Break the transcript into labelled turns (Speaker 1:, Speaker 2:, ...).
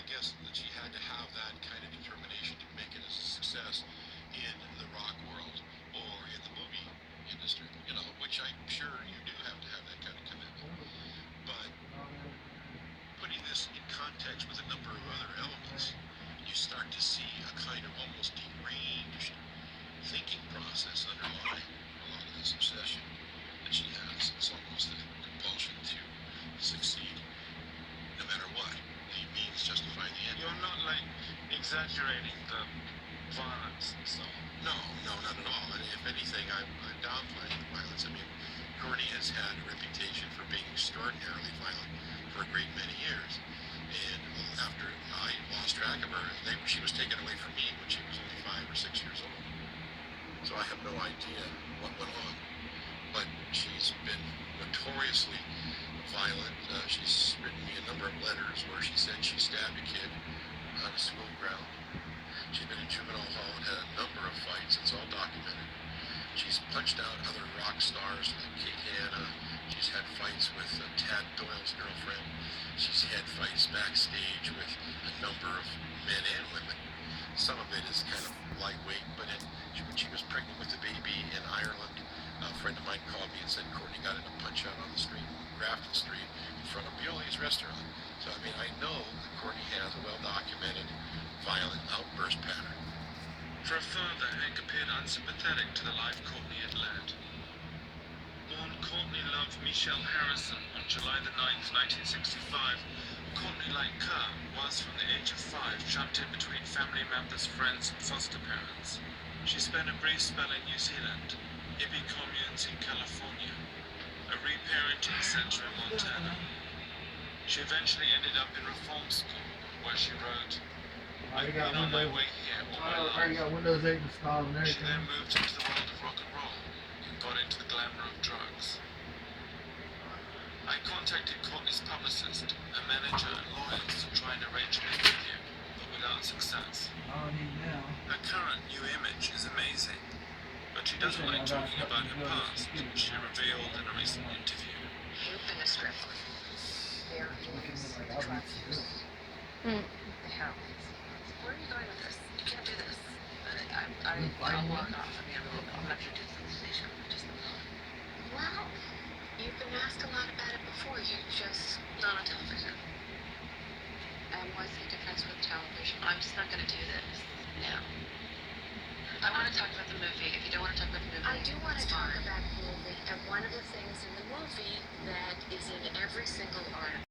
Speaker 1: guess that she had to have that kind of determination to make it a success in the rock world or in the movie industry, which I'm sure you do have to have that kind of commitment. But putting this in context with a number of other elements, you start to see a kind of almost deranged thinking process underlying a lot of this obsession that she has. It's almost a compulsion to succeed no matter what. The means justify the end.
Speaker 2: You're not like exaggerating the violence and so on.
Speaker 1: No, not at all. And if anything, I'm downplaying the violence. I mean, Courtney has had a reputation for being extraordinarily violent for a great many years. And after I lost track of her, she was taken away from me when she was only 5 or 6 years old. So I have no idea what went on. But she's been notoriously violent. She's written me a number of letters where she said she stabbed a kid on a school ground. She's been in juvenile hall and had a number of fights. It's all documented. She's punched out other rock stars like Kate Hanna. She's had fights with Tad Doyle's girlfriend. She's had fights backstage with a number of men and women. Some of it is kind of lightweight, but when she was pregnant with the baby in Ireland, a friend of mine called me and said Courtney got in a punch-out on the street, Grafton Street, in front of Bioli's restaurant. So, I mean, I know that Courtney has a well-documented violent outburst pattern.
Speaker 2: For a further, Hank appeared unsympathetic to the life Courtney had led. Born Courtney Love Michelle Harrison on July the 9th, 1965, Courtney, like Kerr, was from the age of 5 trapped in between family members, friends, and foster parents. She spent a brief spell in New Zealand, hippie communes in California, a reparenting center in Montana. She eventually ended up in reform school, where she wrote, "I've been on my way here all my life."
Speaker 3: I got Windows 8 installed and
Speaker 2: She then
Speaker 3: everything.
Speaker 2: moved into the world of rock and roll and got into the glamour of drugs. I contacted Courtney's publicist, her manager, and lawyers to try and arrange an interview, but without success.
Speaker 3: All I need now.
Speaker 2: Her current new image is amazing, but she doesn't like talking about her past, which she revealed in a recent interview.
Speaker 4: You've been a stripper. There is the drugs use, the heroin. Where are you going with this? You can't do this. I'll walk off. I mean, I'm not sure to do this. Well, you've been asked a lot about it before. You're just not on television. And what's the difference with television? I'm just not going to do this now. I want to talk about the movie. If you don't want to talk about the movie, I do want to talk about the movie. And one of the things in the movie that is in every single article.